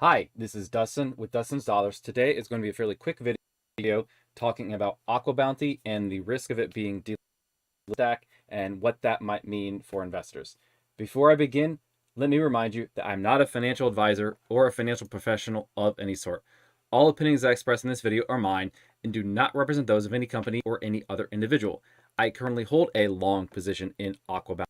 Hi, this is Dustin with Dustin's Dollars. Today is going to be a fairly quick video talking about Aquabounty and the risk of it being delisted and what that might mean for investors. Before I begin, let me remind you that I'm not a financial advisor or a financial professional of any sort. All opinions I express in this video are mine and do not represent those of any company or any other individual. I currently hold a long position in Aquabounty.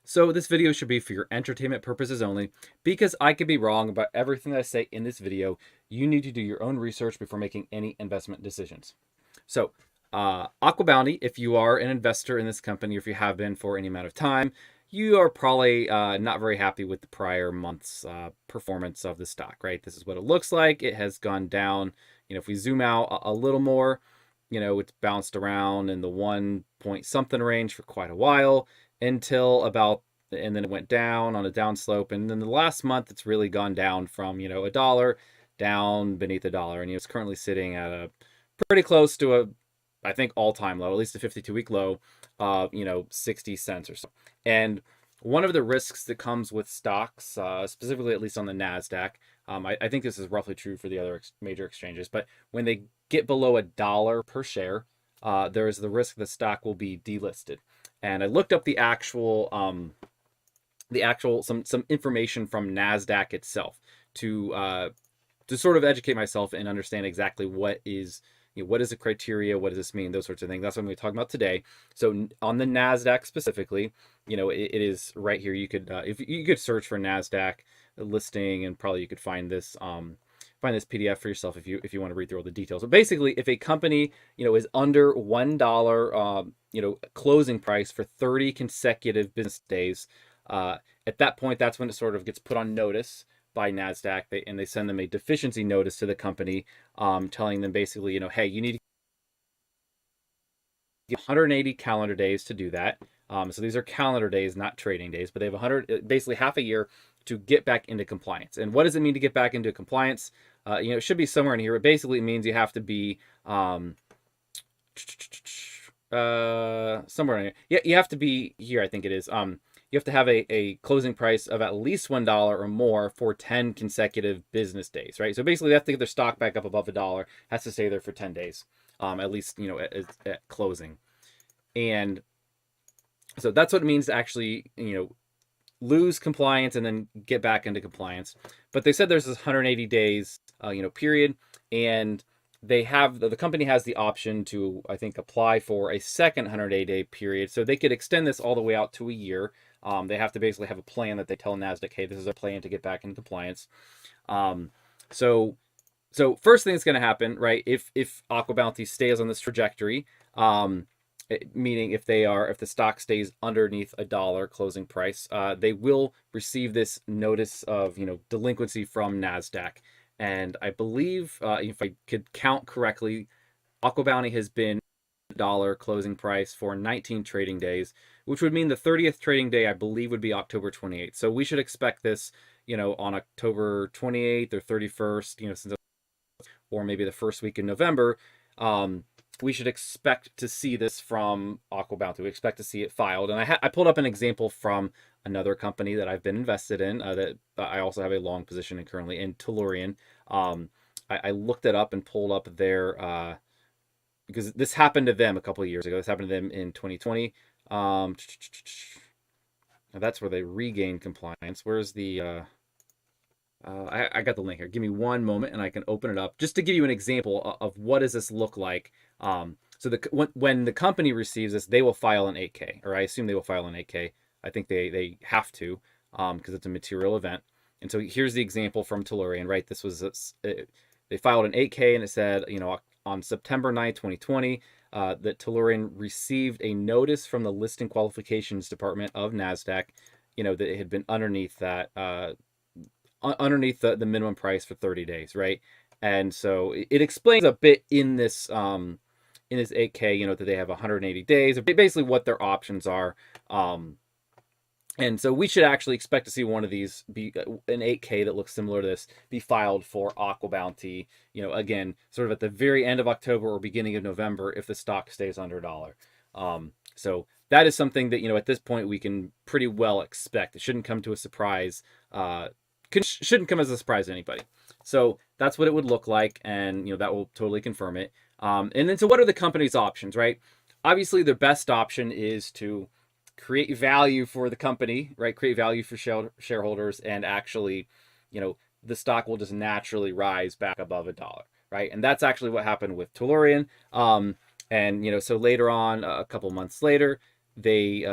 So this video should be for your entertainment purposes only. Because I could be wrong about everything that I say in this video, you need to do your own research before making any investment decisions. So Aquabounty, if you are an investor in this company, or if you have been for any amount of time, you are probably not very happy with the prior month's performance of the stock, right? This is what it looks like. It has gone down. If we zoom out a little more, it's bounced around in the 1 point something range for quite a while until about, and then it went down on a downslope. And then the last month, it's really gone down from, a dollar down beneath a dollar. And it's currently sitting at a pretty close to a, I think, all-time low, at least a 52-week low of, 60 cents or so. And one of the risks that comes with stocks, specifically at least on the Nasdaq, I think this is roughly true for the other major exchanges, but when they get below $1 per share, there is the risk the stock will be delisted. And I looked up the actual some information from Nasdaq itself to sort of educate myself and understand exactly what is the criteria, what does this mean, those sorts of things. That's what I'm going to be talking about today. So on the Nasdaq specifically, it is right here. You could if you could search for Nasdaq listing, and probably you could find this PDF for yourself if you want to read through all the details. But basically, if a company is under $1 closing price for 30 consecutive business days, at that point, that's when it sort of gets put on notice by Nasdaq, and they send them a deficiency notice to the company, telling them basically, hey, you need to get 180 calendar days to do that. So these are calendar days, not trading days, but they have basically half a year to get back into compliance. And what does it mean to get back into compliance? It should be somewhere in here. But basically, it means you have to be somewhere in here. Yeah, you have to be here. I think it is. You have to have a closing price of at least $1 or more for 10 consecutive business days, right? So basically, they have to get their stock back up above $1. Has to stay there for 10 days, at least at closing. And so that's what it means to actually lose compliance and then get back into compliance. But they said there's this 180 days period, and the company has the option to, I think, apply for a second 180-day period, so they could extend this all the way out to a year. They have to basically have a plan that they tell Nasdaq, hey, this is our plan to get back in compliance. So first thing that's going to happen, right? If Aquabounty stays on this trajectory, meaning if the stock stays underneath $1 closing price, they will receive this notice of delinquency from Nasdaq. And I believe, if I could count correctly, Aquabounty has been $1 closing price for 19 trading days, which would mean the 30th trading day, I believe, would be October 28th. So we should expect this, on October 28th or 31st, or maybe the first week in November. We should expect to see this from Aquabounty. We expect to see it filed. And I pulled up an example from another company that I've been invested in, that I also have a long position in currently, in Tellurian. I looked it up and pulled up their, because this happened to them a couple of years ago. This happened to them in 2020. That's where they regained compliance. Where's the... I got the link here. Give me one moment and I can open it up just to give you an example of what does this look like. So when the company receives this, they will file an 8K, or I assume they will file an 8K. I think they have to, because it's a material event. And so here's the example from Tellurian, right? This was they filed an 8K, and it said, on September 9th, 2020, that Tellurian received a notice from the Listing Qualifications Department of Nasdaq, that it had been underneath that. Underneath the minimum price for 30 days, right? And so it explains a bit in this 8K, that they have 180 days, basically what their options are. And so we should actually expect to see one of these be an 8K that looks similar to this be filed for Aquabounty, again, sort of at the very end of October or beginning of November if the stock stays under $1. So that is something that, at this point we can pretty well expect. It shouldn't come to a surprise shouldn't come as a surprise to anybody. So that's what it would look like, and that will totally confirm it. And then, so what are the company's options, right? Obviously, the best option is to create value for the company, right? Create value for shareholders, and actually, the stock will just naturally rise back above $1, right? And that's actually what happened with Tellurian. And so later on, a couple months later, they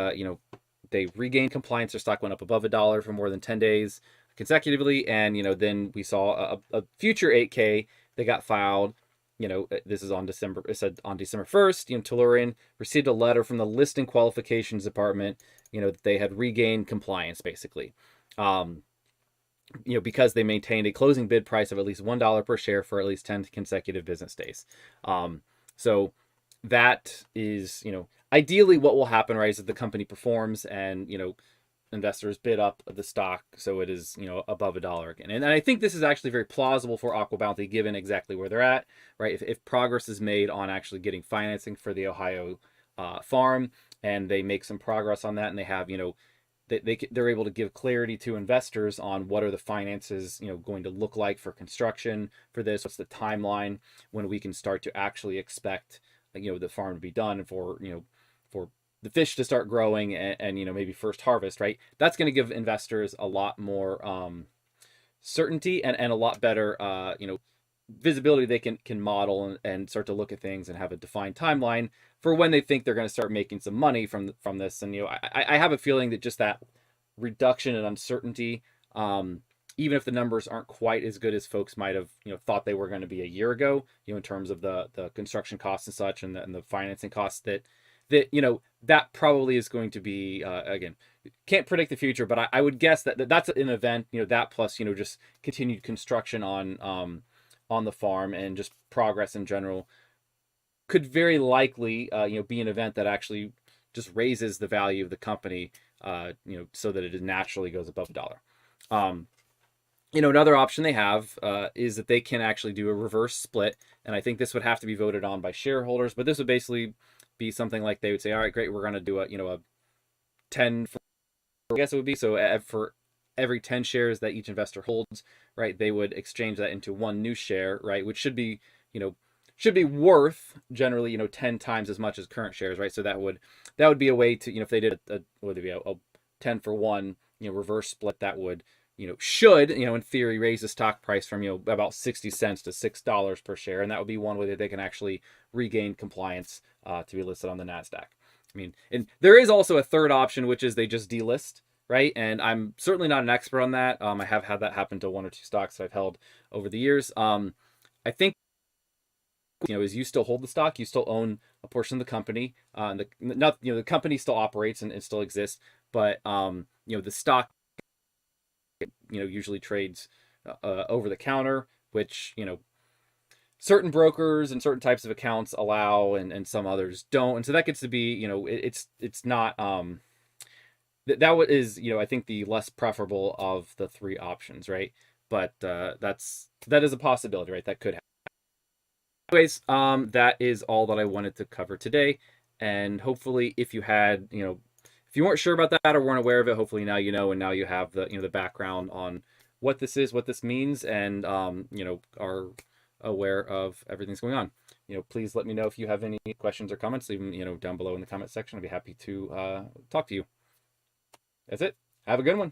they regained compliance. Their stock went up above $1 for more than 10 days consecutively, and then we saw a future 8K that got filed. This is on December. It said on December 1st, Tellurian received a letter from the listing qualifications department, that they had regained compliance, basically, because they maintained a closing bid price of at least $1 per share for at least 10 consecutive business days. So that is, ideally what will happen, right, is that the company performs and, investors bid up the stock so it is above $1 again. And I think this is actually very plausible for Aquabounty, given exactly where they're at, right? If progress is made on actually getting financing for the Ohio farm, and they make some progress on that, and they have they're able to give clarity to investors on what are the finances going to look like for construction for this, what's the timeline when we can start to actually expect the farm to be done, for for the fish to start growing, and maybe first harvest, right? That's going to give investors a lot more certainty, and a lot better visibility. They can model and start to look at things and have a defined timeline for when they think they're going to start making some money from this. And I have a feeling that just that reduction in uncertainty, even if the numbers aren't quite as good as folks might have thought they were going to be a year ago, in terms of the construction costs and such, and the financing costs, that probably is going to be, again, can't predict the future, but I would guess that that's an event, that plus just continued construction on the farm, and just progress in general, could very likely be an event that actually just raises the value of the company, so that it naturally goes above $1. Another option they have is that they can actually do a reverse split, and I think this would have to be voted on by shareholders, but this would basically be something like they would say, all right, great, we're going to do a 10 for, I guess it would be, so for every 10 shares that each investor holds, right, they would exchange that into one new share, right, which should be worth generally 10 times as much as current shares, right? So that would be a way to, if they did a 10 for 1 reverse split, that would should in theory raise the stock price from about 60 cents to $6 per share, and that would be one way that they can actually regain compliance to be listed on the Nasdaq. And there is also a third option, which is they just delist, right? And I'm certainly not an expert on that. I have had that happen to one or two stocks that I've held over the years. I think is you still hold the stock, you still own a portion of the company, the company still operates and still exists, but the stock usually trades over the counter, which certain brokers and certain types of accounts allow, and some others don't, and so that gets to be it's not that is I think the less preferable of the three options, right? But that is a possibility, right? That could happen. Anyways, that is all that I wanted to cover today, and hopefully if you had if you weren't sure about that or weren't aware of it, hopefully now you know, and now you have the the background on what this is, what this means, and are aware of everything's going on. Please let me know if you have any questions or comments. Leave them down below in the comment section. I'd be happy to talk to you. That's it. Have a good one.